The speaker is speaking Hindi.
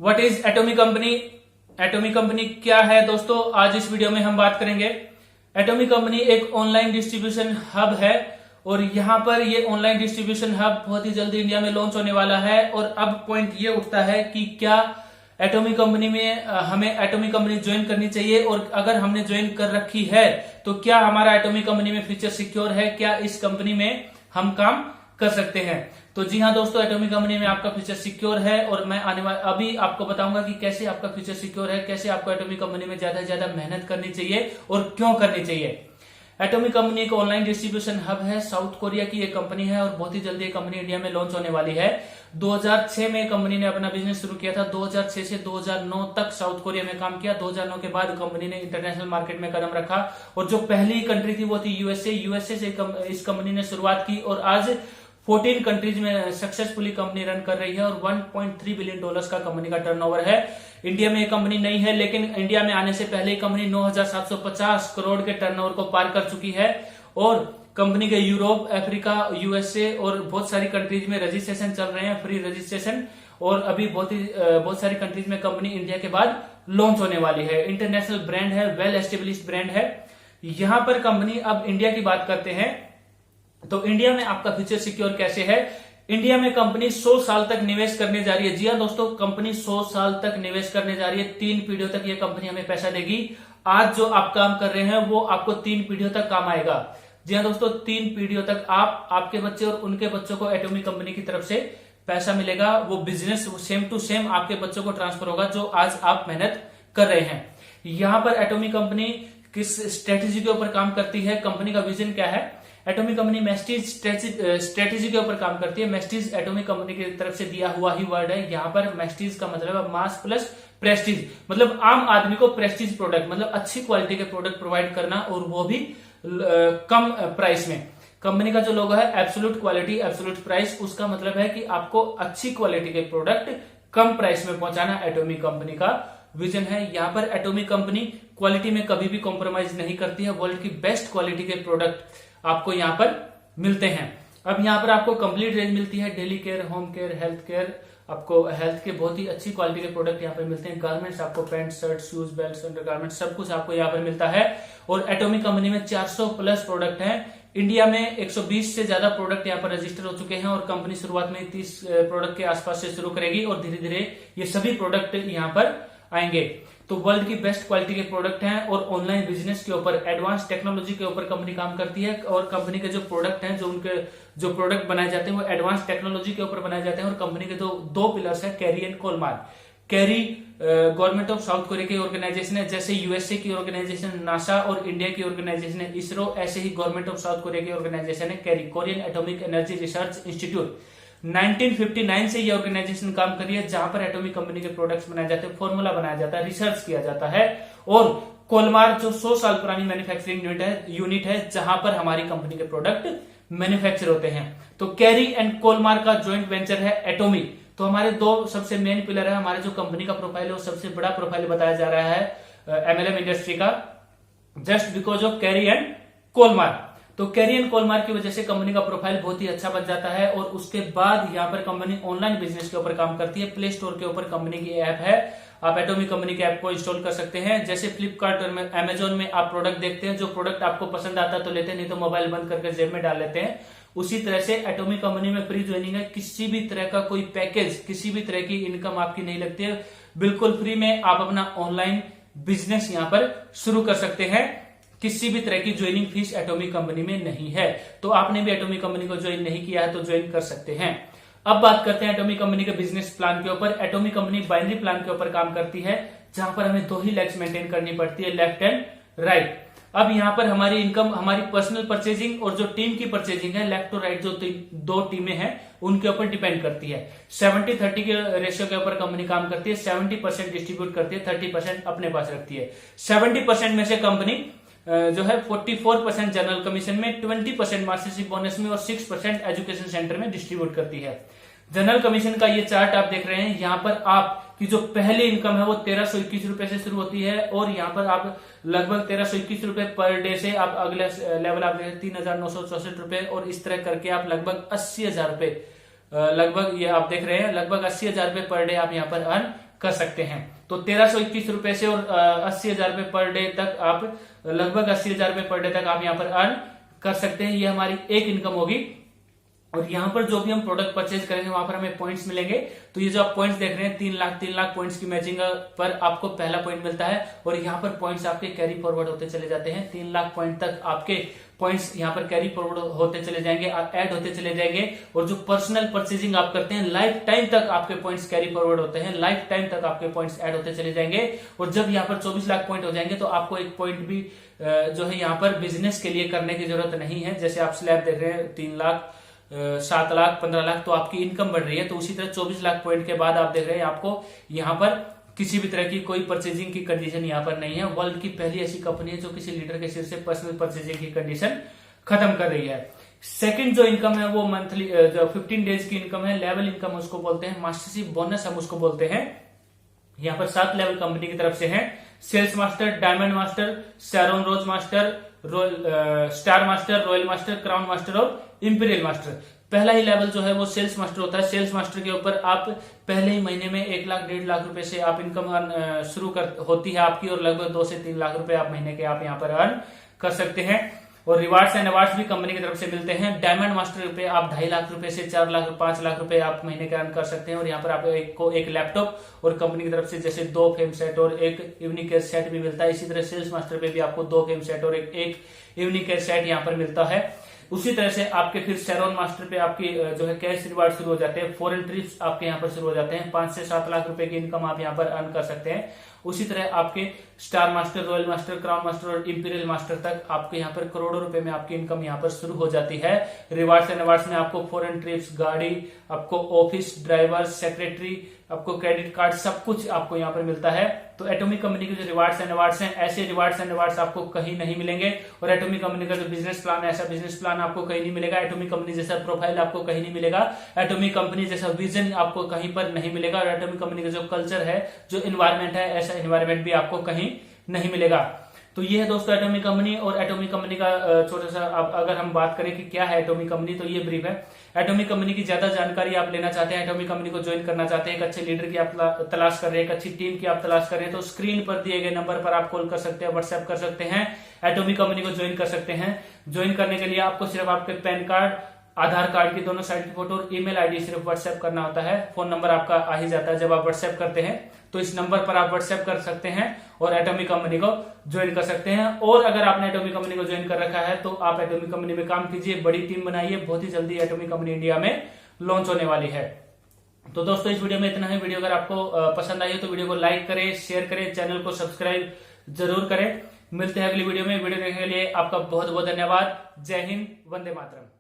What is atomic company. Atomic company क्या है दोस्तों, आज इस वीडियो में हम बात करेंगे। एटॉमिक कंपनी एक ऑनलाइन डिस्ट्रीब्यूशन हब है और यहां पर ये ऑनलाइन डिस्ट्रीब्यूशन हब बहुत ही जल्दी इंडिया में लॉन्च होने वाला है। और अब पॉइंट ये उठता है कि क्या एटॉमिक कंपनी में हमें एटॉमिक कंपनी ज्वाइन करनी चाहिए, और अगर हमने ज्वाइन कर रखी है तो क्या हमारा एटॉमिक कंपनी में फ्यूचर सिक्योर है, क्या इस कंपनी में हम काम कर सकते हैं। तो जी हाँ दोस्तों, एटॉमिक कंपनी में आपका फ्यूचर सिक्योर है और मैं अभी आपको बताऊंगा कि कैसे आपका फ्यूचर सिक्योर है, कैसे आपको एटॉमिक कंपनी में ज्यादा से ज्यादा मेहनत करनी चाहिए और क्यों करनी चाहिए। एटॉमिक कंपनी एक ऑनलाइन डिस्ट्रीब्यूशन हब है, साउथ कोरिया की एक कंपनी है और बहुत ही जल्दी ये कंपनी इंडिया में लॉन्च होने वाली है। 2006 में कंपनी ने अपना बिजनेस शुरू किया था। 2006 से 2009 तक साउथ कोरिया में काम किया। 2009 के बाद कंपनी ने इंटरनेशनल मार्केट में कदम रखा और जो पहली कंट्री थी वो थी यूएसए। यूएसए से इस कंपनी ने शुरुआत की और आज 14 कंट्रीज में सक्सेसफुली कंपनी रन कर रही है और $1.3 बिलियन का कंपनी का टर्नओवर है। इंडिया में ये कंपनी नहीं है, लेकिन इंडिया में आने से पहले ही कंपनी 9,750 करोड़ के टर्नओवर को पार कर चुकी है और कंपनी के यूरोप, अफ्रीका, यूएसए और बहुत सारी कंट्रीज में रजिस्ट्रेशन चल रहे हैं, फ्री रजिस्ट्रेशन। और अभी बहुत सारी कंट्रीज में कंपनी इंडिया के बाद लॉन्च होने वाली है। इंटरनेशनल ब्रांड है, वेल एस्टेब्लिश्ड ब्रांड है। यहां पर कंपनी, अब इंडिया की बात करते हैं तो इंडिया में आपका फ्यूचर सिक्योर कैसे है। इंडिया में कंपनी 100 साल तक निवेश करने जा रही है। जी हाँ दोस्तों, कंपनी 100 साल तक निवेश करने जा रही है। 3 पीढ़ियों तक ये कंपनी हमें पैसा देगी। आज जो आप काम कर रहे हैं वो आपको 3 पीढ़ियों तक काम आएगा। जी हाँ दोस्तों, 3 पीढ़ियों तक आपके बच्चे और उनके बच्चों को एटॉमिक कंपनी की तरफ से पैसा मिलेगा। वो बिजनेस सेम टू सेम आपके बच्चों को ट्रांसफर होगा जो आज आप मेहनत कर रहे हैं। यहां पर एटॉमिक कंपनी किस स्ट्रेटेजी के ऊपर काम करती है, कंपनी का विजन क्या है। एटॉमिक कंपनी मैस्टीज स्ट्रेटेजी के ऊपर काम करती है। मैस्टीज एटॉमिक कंपनी की तरफ से दिया हुआ ही वर्ड है। यहाँ पर मैस्टीज का मतलब है मास प्लस प्रेस्टीज, मतलब आम आदमी को प्रेस्टीज प्रोडक्ट, मतलब अच्छी क्वालिटी के प्रोडक्ट प्रोवाइड करना और वो भी कम प्राइस में। कंपनी का जो लोगो है एब्सोल्यूट क्वालिटी एब्सोल्यूट प्राइस, उसका मतलब है कि आपको अच्छी क्वालिटी के प्रोडक्ट कम प्राइस में पहुंचाना एटॉमिक कंपनी का विजन है। यहाँ पर एटॉमिक कंपनी क्वालिटी में कभी भी कॉम्प्रोमाइज नहीं करती है। वर्ल्ड की बेस्ट क्वालिटी के प्रोडक्ट आपको यहाँ पर मिलते हैं। अब यहाँ पर आपको कंप्लीट रेंज मिलती है, daily care, home care, health care. आपको हेल्थ के बहुत ही अच्छी क्वालिटी के प्रोडक्ट यहाँ पर मिलते हैं। गारमेंट्स, आपको pant, shirt, shoes, belt, undergarments, सब कुछ आपको यहाँ पर मिलता है। और एटॉमिक कंपनी में 400 प्लस प्रोडक्ट हैं। इंडिया में 120 से ज्यादा प्रोडक्ट यहाँ पर रजिस्टर हो चुके हैं और कंपनी शुरुआत में 30 प्रोडक्ट के आसपास से शुरू करेगी और धीरे धीरे ये सभी प्रोडक्ट यहाँ पर आएंगे। तो वर्ल्ड की बेस्ट क्वालिटी के प्रोडक्ट हैं और ऑनलाइन बिजनेस के ऊपर, एडवांस टेक्नोलॉजी के ऊपर कंपनी काम करती है। और कंपनी के जो प्रोडक्ट हैं, जो प्रोडक्ट बनाए जाते हैं वो एडवांस टेक्नोलॉजी के ऊपर बनाए जाते हैं। और कंपनी के दो पिलर्स है, KAERI and Kolmar. KAERI government of South Korea की ऑर्गेनाइजेशन है, जैसे यूएसए की ऑर्गेनाइजेशन नासा और इंडिया की ऑर्गेनाइजेशन है इसरो, ऐसे ही गवर्नमेंट ऑफ साउथ कोरिया की ऑर्गेनाइजेशन है KAERI, Korean atomic energy research institute. 1959 से ये ऑर्गेनाइजेशन काम कर रही है, जहां पर एटॉमिक कंपनी के प्रोडक्ट्स बनाए जाते हैं, फॉर्मूला बनाया जाता है, रिसर्च किया जाता है। और कोलमार जो 100 साल पुरानी मैन्युफैक्चरिंग यूनिट है जहां पर हमारी कंपनी के प्रोडक्ट मैन्युफैक्चर होते हैं। तो कैरी एंड कोलमार का ज्वाइंट वेंचर है एटॉमिक। तो हमारे 2 सबसे मेन पिलर है। हमारे जो कंपनी का प्रोफाइल है वो सबसे बड़ा प्रोफाइल बताया जा रहा है एमएलएम इंडस्ट्री का, just because of KAERI and Kolmar. तो कैरी एंड कोलमार की वजह से कंपनी का प्रोफाइल बहुत ही अच्छा बन जाता है। और उसके बाद यहाँ पर कंपनी ऑनलाइन बिजनेस के ऊपर काम करती है। प्ले स्टोर के ऊपर कंपनी की ऐप है, आप एटॉमिक कंपनी के ऐप को इंस्टॉल कर सकते हैं। जैसे फ्लिपकार्ट और अमेजोन में आप प्रोडक्ट देखते हैं, जो प्रोडक्ट आपको पसंद आता है तो लेते हैं, नहीं तो मोबाइल बंद करके जेब में डाल लेते हैं। उसी तरह से एटॉमिक कंपनी में फ्री ज्वाइनिंग है। किसी भी तरह का कोई पैकेज, किसी भी तरह की इनकम आपकी नहीं लगती है। बिल्कुल फ्री में आप अपना ऑनलाइन बिजनेस यहाँ पर शुरू कर सकते हैं। किसी भी तरह की ज्वाइनिंग फीस एटॉमिक कंपनी में नहीं है। तो आपने भी एटॉमिक कंपनी को ज्वाइन नहीं किया है तो ज्वाइन कर सकते हैं। अब बात करते हैं एटॉमिक कंपनी के बिजनेस प्लान के ऊपर। एटॉमिक कंपनी बाइनरी प्लान के ऊपर काम करती है, जहां पर हमें 2 ही लेग्स मेंटेन करनी पड़ती है, लेफ्ट एंड राइट। अब यहाँ पर हमारी इनकम, हमारी पर्सनल परचेजिंग और जो टीम की परचेजिंग है, लेफ्ट और राइट जो 2 टीमें हैं उनके ऊपर डिपेंड करती है। 70-30 के रेशियो के ऊपर कंपनी काम करती है। 70% डिस्ट्रीब्यूट करती है, 30% अपने पास रखती है। 70% में से कंपनी जो है 44% जनरल कमीशन में, 20% मार्कशीट बोनस में और 6% एजुकेशन सेंटर में डिस्ट्रीब्यूट करती है। जनरल कमीशन का ये चार्ट आप देख रहे हैं, यहाँ पर आपकी जो पहली इनकम है वो 1321 रुपए से शुरू होती है और यहाँ पर आप लगभग 1321 रुपए पर डे से आप अगले लेवल आप देख रहे हैं 3964 रुपए, और इस तरह करके आप लगभग 80,000 रुपए, लगभग ये आप देख रहे हैं लगभग 80,000 रुपए पर डे आप यहाँ पर अर्न कर सकते हैं। तो 1321 रुपए से और 80,000 रुपए पर डे तक आप लगभग 80,000 रुपए पर डे तक आप यहाँ पर अर्न कर सकते हैं। ये हमारी एक इनकम होगी। और यहाँ पर जो भी हम प्रोडक्ट परचेज करेंगे वहां पर हमें पॉइंट्स मिलेंगे। तो ये जो आप पॉइंट्स देख रहे हैं 3 लाख पॉइंट्स की मैचिंग पर आपको पहला पॉइंट मिलता है और यहाँ पर पॉइंट्स आपके कैरी फॉरवर्ड होते चले जाते हैं। 3 लाख पॉइंट तक आपके पॉइंट्स यहाँ पर कैरी फॉरवर्ड होते चले जाएंगे, ऐड होते चले जाएंगे। और जो पर्सनल परचेजिंग आप करते हैं लाइफ टाइम तक आपके पॉइंट्स कैरी फॉरवर्ड होते हैं, लाइफ टाइम तक आपके पॉइंट्स ऐड होते चले जाएंगे। और जब यहाँ पर 24 लाख पॉइंट हो जाएंगे तो आपको एक पॉइंट भी जो है यहाँ पर बिजनेस के लिए करने की जरूरत नहीं है। जैसे आप स्लैब देख रहे हैं 3 लाख 7 लाख 15 लाख तो आपकी इनकम बढ़ रही है। तो उसी तरह 24 लाख पॉइंट के बाद आप देख रहे हैं आपको यहाँ पर किसी भी तरह की कोई परचेजिंग की कंडीशन यहाँ पर नहीं है। वर्ल्ड की पहली ऐसी कंपनी है जो किसी लीडर के सिर से पर्सनल परचेजिंग की कंडीशन खत्म कर रही है। सेकंड जो इनकम है वो मंथली जो 15 डेज की इनकम है, लेवल इनकम उसको बोलते हैं, मास्टरशिप बोनस हम उसको बोलते हैं। यहाँ पर 7 लेवल कंपनी की तरफ से है। Sales master, diamond master, Sharon rose master, star master, royal master, crown master और इंपीरियल मास्टर। पहला ही लेवल जो है वो सेल्स मास्टर होता है। सेल्स मास्टर के ऊपर आप पहले ही महीने में 1 लाख 1.5 लाख रुपए से आप इनकम शुरू होती है आपकी और लगभग 2 से 3 लाख रुपए आप महीने के आप यहाँ पर अर्न कर सकते हैं। और रिवार्ड्स एंड अवार्ड्स भी कंपनी की तरफ से मिलते हैं। डायमंड मास्टर पे आप 2.5 लाख रुपए से 4 लाख 5 लाख रुपए आप महीने के अर्न कर सकते हैं। और यहाँ पर आपको एक लैपटॉप और कंपनी की तरफ से जैसे 2 फेम सेट और एक इवनिंग केयर सेट भी मिलता है। इसी तरह सेल्स मास्टर पे भी आपको 2 फेम सेट और एक इवनिंग केयर सेट यहाँ पर मिलता है। उसी तरह से आपके फिर शैरोन मास्टर पे आपकी जो है कैश रिवार्ड शुरू हो जाते हैं। फॉरेन ट्रिप्स आपके यहाँ पर शुरू हो जाते हैं। 5 से 7 लाख रुपए की इनकम आप यहाँ पर अर्न कर सकते हैं। उसी तरह आपके star master, royal master, crown master और इंपीरियल मास्टर तक आपके यहाँ पर करोड़ों रुपए में आपकी इनकम यहाँ पर शुरू हो जाती है। रिवार्ड्स एंड अवार्ड्स में आपको फॉरेन ट्रिप्स, गाड़ी, आपको ऑफिस ड्राइवर, सेक्रेटरी, आपको क्रेडिट कार्ड, सब कुछ आपको यहाँ पर मिलता है। तो एटॉमिक कंपनी के जो रिवार्ड्स एंड अवार्ड्स हैं, ऐसे रिवार्ड्स एंड अवार्ड्स आपको कहीं नहीं मिलेंगे। और एटॉमिक कंपनी का जो बिजनेस प्लान है, ऐसा बिजनेस प्लान आपको कहीं नहीं मिलेगा। एटॉमिक कंपनी जैसा प्रोफाइल आपको कहीं नहीं मिलेगा। एटॉमिक कंपनी जैसा विजन आपको कहीं पर नहीं मिलेगा। और एटॉमिक कंपनी का जो कल्चर है, जो एनवायरमेंट है, ऐसा एनवायरमेंट भी आपको कहीं नहीं मिलेगा। तो ये है दोस्तों एटॉमिक कंपनी। और एटॉमिक कंपनी का छोटा सा अगर हम बात करें कि क्या है एटॉमिक कंपनी, तो ये ब्रीफ है। एटॉमिक कंपनी की ज्यादा जानकारी आप लेना चाहते हैं, एटॉमिक कंपनी को ज्वाइन करना चाहते हैं, एक अच्छे लीडर की आप तलाश कर रहे हैं, एक अच्छी टीम की आप तलाश कर रहे हैं, तो स्क्रीन पर दिए गए नंबर पर आप कॉल कर सकते हैं, व्हाट्सएप कर सकते हैं, एटॉमिक कंपनी को ज्वाइन कर सकते हैं। ज्वाइन करने के लिए आपको सिर्फ आपके पैन कार्ड, आधार कार्ड की दोनों साइड की फोटो और ईमेल आईडी सिर्फ व्हाट्सएप करना होता है। फोन नंबर आपका आ ही जाता है जब आप व्हाट्सएप करते हैं। तो इस नंबर पर आप व्हाट्सएप कर सकते हैं और एटॉमिक कंपनी को ज्वाइन कर सकते हैं। और अगर आपने एटॉमिक कंपनी को ज्वाइन कर रखा है तो आप एटॉमिक कंपनी में काम कीजिए, बड़ी टीम बनाइए। बहुत ही जल्दी एटॉमिक कंपनी इंडिया में लॉन्च होने वाली है। तो दोस्तों इस वीडियो में इतना है। वीडियो अगर आपको पसंद आई हो तो वीडियो को लाइक करें, शेयर करें, चैनल को सब्सक्राइब जरूर करें। मिलते हैं अगली वीडियो में। वीडियो देखने के लिए आपका बहुत बहुत धन्यवाद। जय हिंद, वंदे मातरम।